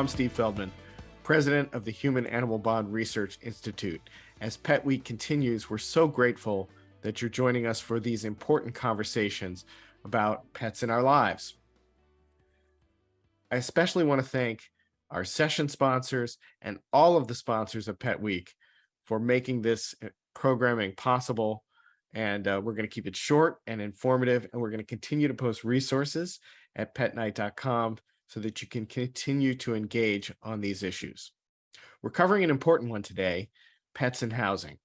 I'm Steve Feldman, president of the Human Animal Bond Research Institute. As Pet Week continues, we're so grateful that you're joining us for these important conversations about pets in our lives. I especially want to thank our session sponsors and all of the sponsors of Pet Week for making this programming possible. And we're going to keep it short and informative, and we're going to continue to post resources at petnight.com so that you can continue to engage on these issues. We're covering an important one today, pets and housing.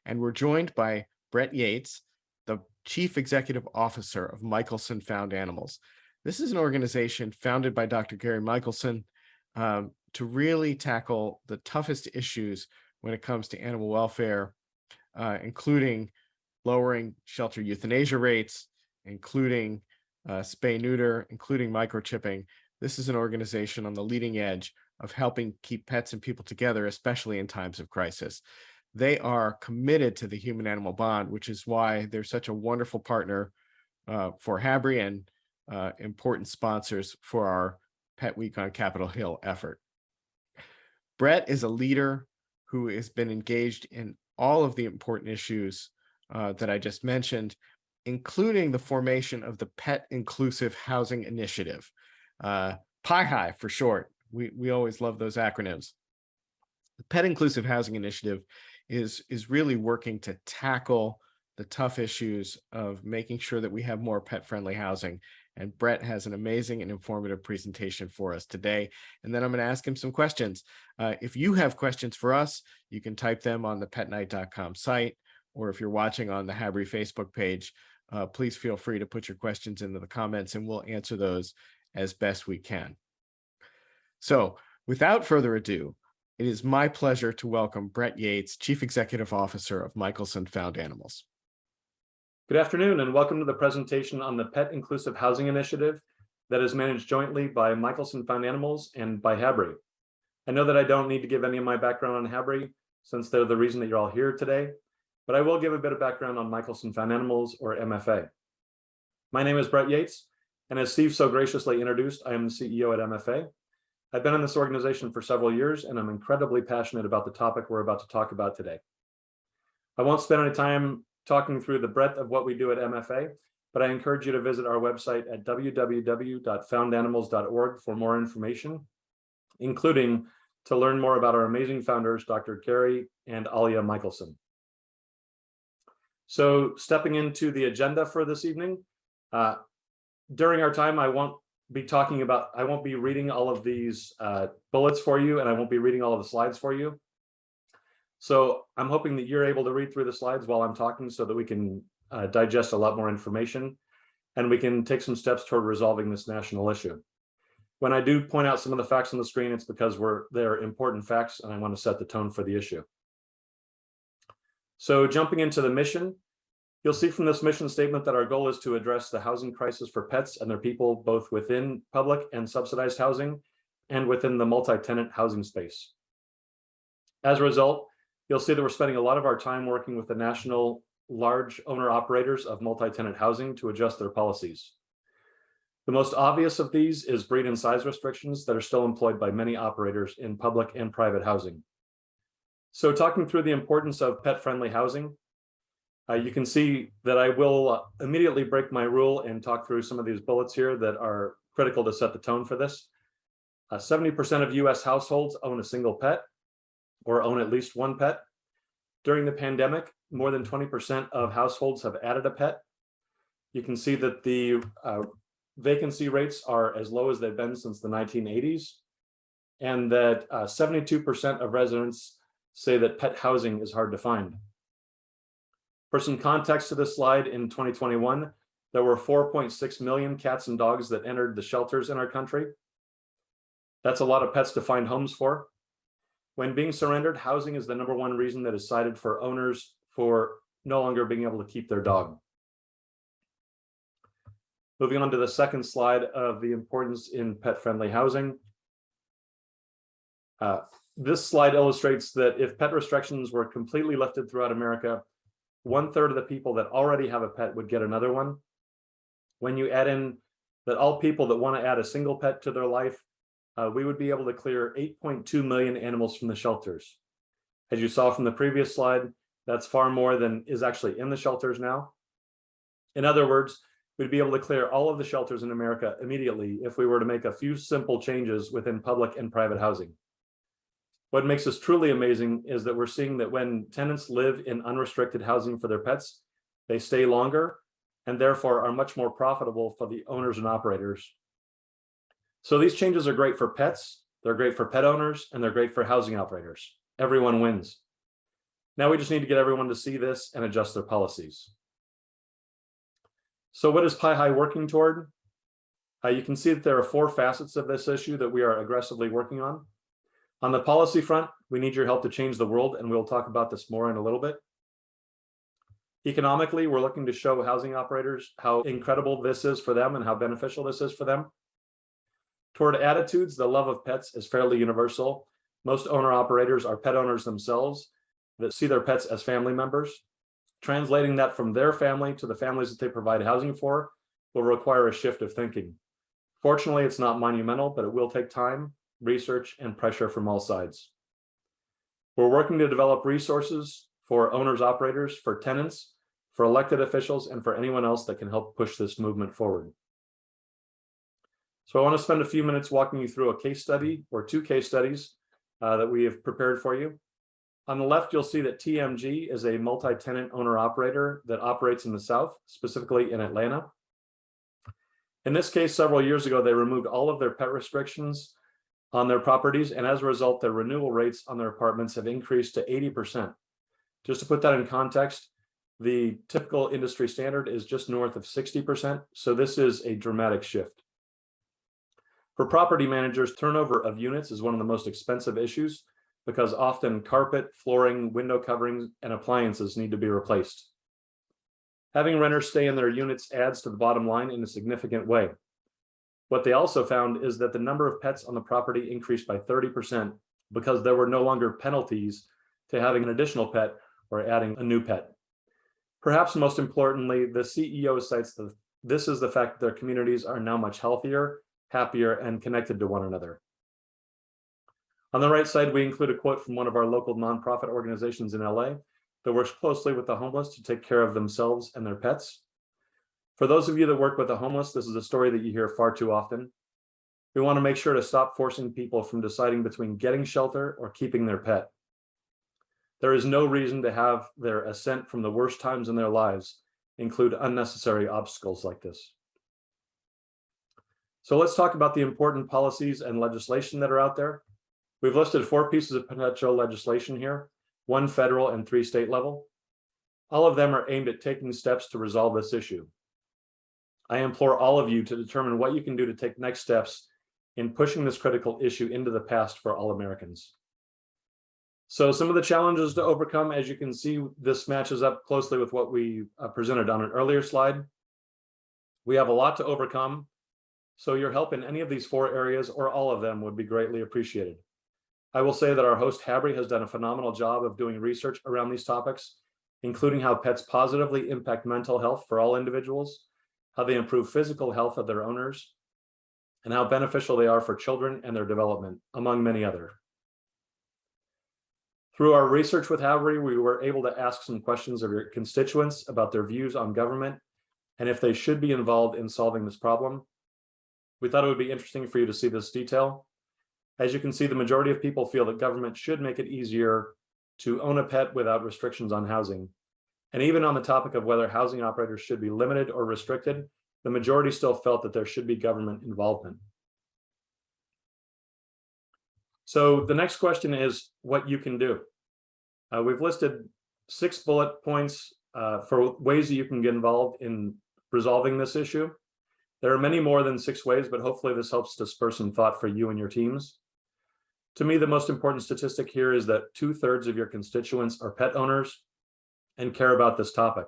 And we're joined by Brett Yates, the Chief Executive Officer of Michelson Found Animals. This is an organization founded by Dr. Gary Michelson to really tackle the toughest issues when it comes to animal welfare, including lowering shelter euthanasia rates, including spay-neuter, including microchipping. This is an organization on the leading edge of helping keep pets and people together, especially in times of crisis. They are committed to the human-animal bond, which is why they're such a wonderful partner for HABRI and important sponsors for our Pet Week on Capitol Hill effort. Brett is a leader who has been engaged in all of the important issues that I just mentioned, including the formation of the Pet Inclusive Housing Initiative, PIHI for short. We always love those acronyms. The Pet Inclusive Housing Initiative is really working to tackle the tough issues of making sure that we have more pet-friendly housing. And Brett has an amazing and informative presentation for us today. And then I'm going to ask him some questions. If you have questions for us, you can type them on the petnight.com site, or if you're watching on the HABRI Facebook page, please feel free to put your questions into the comments and we'll answer those as best we can. So without further ado, it is my pleasure to welcome Brett Yates, Chief Executive Officer of Michelson Found Animals. Good afternoon, and welcome to the presentation on the Pet Inclusive Housing Initiative that is managed jointly by Michelson Found Animals and by HABRI. I know that I don't need to give any of my background on HABRI, since they're the reason that you're all here today, but I will give a bit of background on Michelson Found Animals, or MFA. My name is Brett Yates, and as Steve so graciously introduced, I am the CEO at MFA. I've been in this organization for several years, and I'm incredibly passionate about the topic we're about to talk about today. I won't spend any time talking through the breadth of what we do at MFA, but I encourage you to visit our website at www.foundanimals.org for more information, including to learn more about our amazing founders, Dr. Gary and Alia Michelson. So stepping into the agenda for this evening, during our time, I won't be reading all of these bullets for you, and I won't be reading all of the slides for you. So I'm hoping that you're able to read through the slides while I'm talking so that we can digest a lot more information and we can take some steps toward resolving this national issue. When I do point out some of the facts on the screen, it's because they're important facts and I want to set the tone for the issue. So jumping into the mission, you'll see from this mission statement that our goal is to address the housing crisis for pets and their people, both within public and subsidized housing and within the multi-tenant housing space. As a result, you'll see that we're spending a lot of our time working with the national large owner operators of multi-tenant housing to adjust their policies. The most obvious of these is breed and size restrictions that are still employed by many operators in public and private housing. So talking through the importance of pet-friendly housing, you can see that I will immediately break my rule and talk through some of these bullets here that are critical to set the tone for this. 70% of US households own a single pet or own at least one pet. During the pandemic, more than 20% of households have added a pet. You can see that the vacancy rates are as low as they've been since the 1980s, and that 72% of residents say that pet housing is hard to find. For some context to this slide, in 2021, there were 4.6 million cats and dogs that entered the shelters in our country. That's a lot of pets to find homes for. When being surrendered, housing is the #1 reason that is cited for owners for no longer being able to keep their dog. Moving on to the second slide of the importance in pet-friendly housing. This slide illustrates that if pet restrictions were completely lifted throughout America, 1/3 of the people that already have a pet would get another one. When you add in that all people that want to add a single pet to their life we would be able to clear 8.2 million animals from the shelters. As you saw from the previous slide, that's far more than is actually in the shelters now. In other words, we'd be able to clear all of the shelters in America immediately if we were to make a few simple changes within public and private housing. What makes this truly amazing is that we're seeing that when tenants live in unrestricted housing for their pets, they stay longer and therefore are much more profitable for the owners and operators. So these changes are great for pets, they're great for pet owners, and they're great for housing operators. Everyone wins. Now we just need to get everyone to see this and adjust their policies. So what is Pi-Hi working toward? You can see that there are 4 facets of this issue that we are aggressively working on. On the policy front, we need your help to change the world, and we'll talk about this more in a little bit. Economically, we're looking to show housing operators how incredible this is for them and how beneficial this is for them. Toward attitudes, the love of pets is fairly universal. Most owner-operators are pet owners themselves that see their pets as family members. Translating that from their family to the families that they provide housing for will require a shift of thinking. Fortunately, it's not monumental, but it will take time, research, and pressure from all sides. We're working to develop resources for owners, operators, for tenants, for elected officials, and for anyone else that can help push this movement forward. So I want to spend a few minutes walking you through a case study or 2 case studies that we have prepared for you. On the left, you'll see that TMG is a multi-tenant owner-operator that operates in the South, specifically in Atlanta. In this case, several years ago, they removed all of their pet restrictions on their properties, and as a result, their renewal rates on their apartments have increased to 80%. Just to put that in context, the typical industry standard is just north of 60%, so this is a dramatic shift. For property managers, turnover of units is one of the most expensive issues because often carpet, flooring, window coverings, and appliances need to be replaced. Having renters stay in their units adds to the bottom line in a significant way. What they also found is that the number of pets on the property increased by 30% because there were no longer penalties to having an additional pet or adding a new pet. Perhaps most importantly, the CEO cites that this is the fact that their communities are now much healthier, happier, and connected to one another. On the right side, we include a quote from one of our local nonprofit organizations in LA that works closely with the homeless to take care of themselves and their pets. For those of you that work with the homeless, this is a story that you hear far too often. We want to make sure to stop forcing people from deciding between getting shelter or keeping their pet. There is no reason to have their ascent from the worst times in their lives include unnecessary obstacles like this. So let's talk about the important policies and legislation that are out there. We've listed 4 pieces of potential legislation here, 1 federal and 3 state level. All of them are aimed at taking steps to resolve this issue. I implore all of you to determine what you can do to take next steps in pushing this critical issue into the past for all Americans. So some of the challenges to overcome, as you can see, this matches up closely with what we presented on an earlier slide. We have a lot to overcome, so your help in any of these 4 areas or all of them would be greatly appreciated. I will say that our host HABRI has done a phenomenal job of doing research around these topics, including how pets positively impact mental health for all individuals, how they improve physical health of their owners, and how beneficial they are for children and their development, among many others. Through our research with HABRI, we were able to ask some questions of your constituents about their views on government and if they should be involved in solving this problem. We thought it would be interesting for you to see this detail. As you can see, the majority of people feel that government should make it easier to own a pet without restrictions on housing. And even on the topic of whether housing operators should be limited or restricted, the majority still felt that there should be government involvement. So the next question is what you can do. We've listed 6 bullet points for ways that you can get involved in resolving this issue. There are many more than 6 ways, but hopefully this helps to spur some thought for you and your teams. To me, the most important statistic here is that 2/3 of your constituents are pet owners and care about this topic.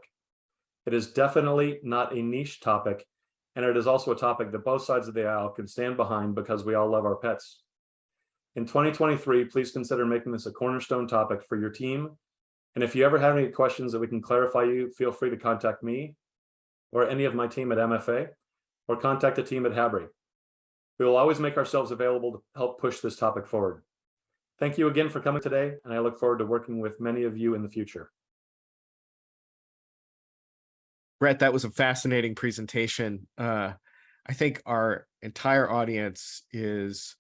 It is definitely not a niche topic, and it is also a topic that both sides of the aisle can stand behind because we all love our pets. In 2023, please consider making this a cornerstone topic for your team. And if you ever have any questions that we can clarify you, feel free to contact me or any of my team at MFA, or contact the team at HABRI. We will always make ourselves available to help push this topic forward. Thank you again for coming today, and I look forward to working with many of you in the future. Brett, that was a fascinating presentation. I think our entire audience is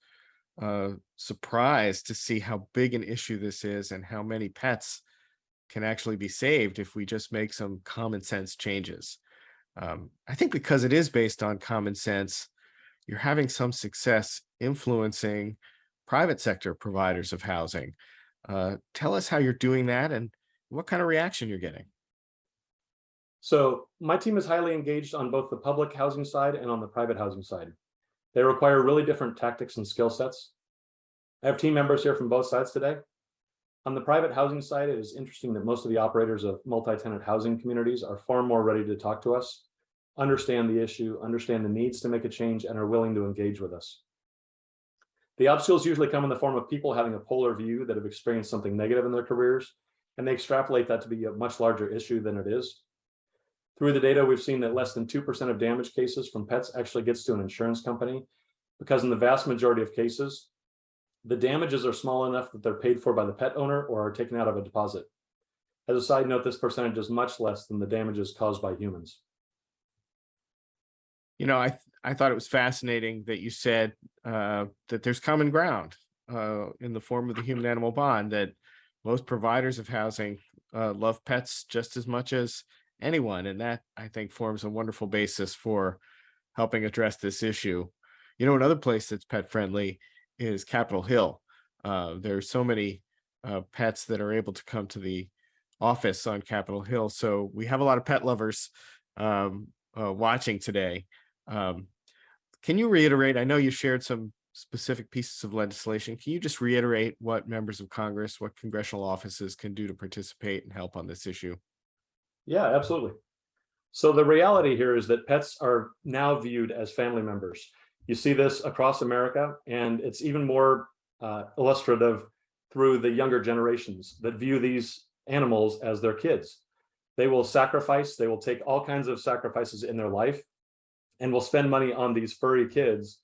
surprised to see how big an issue this is and how many pets can actually be saved if we just make some common sense changes. I think because it is based on common sense, you're having some success influencing private sector providers of housing. Tell us how you're doing that and what kind of reaction you're getting. So my team is highly engaged on both the public housing side and on the private housing side. They require really different tactics and skill sets. I have team members here from both sides today. On the private housing side, it is interesting that most of the operators of multi-tenant housing communities are far more ready to talk to us, understand the issue, understand the needs to make a change, and are willing to engage with us. The obstacles usually come in the form of people having a polar view that have experienced something negative in their careers, and they extrapolate that to be a much larger issue than it is. Through the data, we've seen that less than 2% of damage cases from pets actually gets to an insurance company, because in the vast majority of cases, the damages are small enough that they're paid for by the pet owner or are taken out of a deposit. As a side note, this percentage is much less than the damages caused by humans. You know, I thought it was fascinating that you said that there's common ground in the form of the human animal bond, that most providers of housing love pets just as much as anyone. And that, I think, forms a wonderful basis for helping address this issue. You know, another place that's pet friendly is Capitol Hill. There's so many pets that are able to come to the office on Capitol Hill. So we have a lot of pet lovers watching today. Can you reiterate? I know you shared some specific pieces of legislation. Can you just reiterate what members of Congress, what congressional offices can do to participate and help on this issue? Yeah, absolutely. So the reality here is that pets are now viewed as family members. You see this across America, and it's even more illustrative through the younger generations that view these animals as their kids. They will sacrifice, they will take all kinds of sacrifices in their life, and will spend money on these furry kids.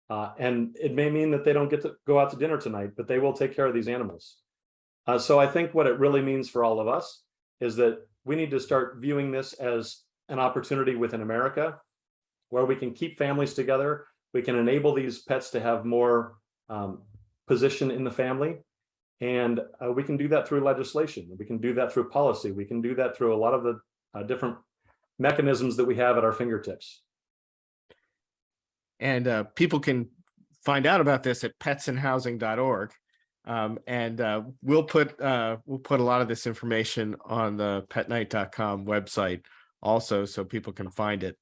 And it may mean that they don't get to go out to dinner tonight, but they will take care of these animals. So I think what it really means for all of us is that we need to start viewing this as an opportunity within America where we can keep families together. We can enable these pets to have more position in the family. And we can do that through legislation. We can do that through policy. We can do that through a lot of the different mechanisms that we have at our fingertips. And people can find out about this at petsandhousing.org. We'll put a lot of this information on the petnight.com website also, so people can find it.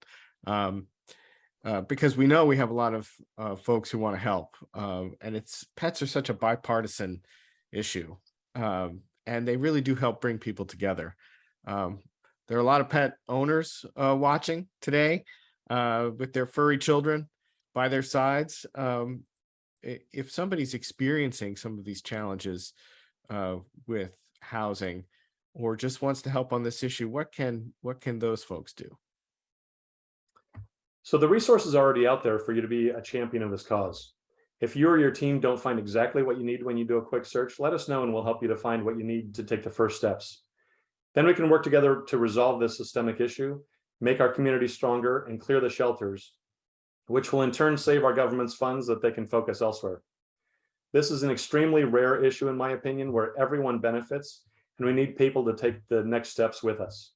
Because we know we have a lot of folks who want to help. And pets are such a bipartisan issue. And they really do help bring people together. There are a lot of pet owners watching today with their furry children by their sides. If somebody's experiencing some of these challenges with housing or just wants to help on this issue, what can those folks do? So the resources are already out there for you to be a champion of this cause. If you or your team don't find exactly what you need when you do a quick search, let us know and we'll help you to find what you need to take the first steps. Then we can work together to resolve this systemic issue, make our community stronger, and clear the shelters, which will in turn save our government's funds that they can focus elsewhere. This is an extremely rare issue, in my opinion, where everyone benefits, and we need people to take the next steps with us.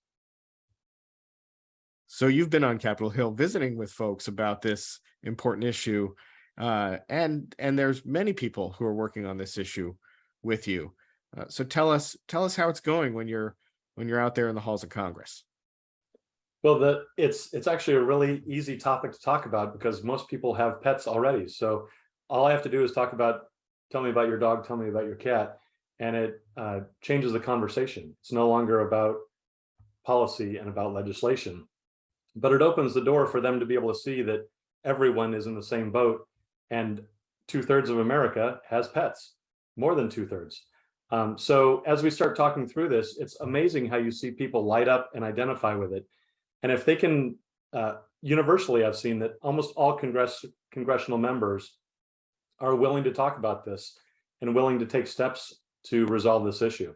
So you've been on Capitol Hill visiting with folks about this important issue, and there's many people who are working on this issue with you. So tell us how it's going when you're out there in the halls of Congress. Well, it's actually a really easy topic to talk about because most people have pets already. So all I have to do is tell me about your dog, tell me about your cat, and it changes the conversation. It's no longer about policy and about legislation, but it opens the door for them to be able to see that everyone is in the same boat, and 2/3 of America has pets, more than 2/3. So as we start talking through this, it's amazing how you see people light up and identify with it. And if they can, universally, I've seen that almost all congressional members are willing to talk about this and willing to take steps to resolve this issue.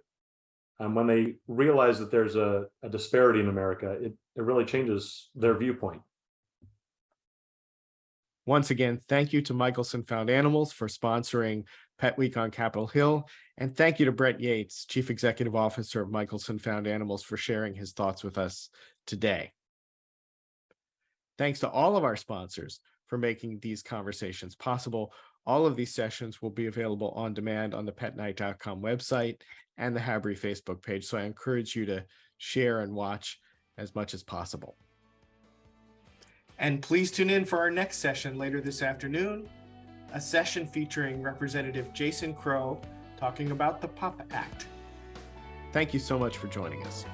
When they realize that there's a disparity in America, it really changes their viewpoint. Once again, thank you to Michelson Found Animals for sponsoring Pet Week on Capitol Hill. And thank you to Brett Yates, Chief Executive Officer of Michelson Found Animals, for sharing his thoughts with us today. Thanks to all of our sponsors for making these conversations possible. All of these sessions will be available on demand on the petnight.com website and the HABRI Facebook page. So I encourage you to share and watch as much as possible. And please tune in for our next session later this afternoon, a session featuring Representative Jason Crow talking about the POP Act. Thank you so much for joining us.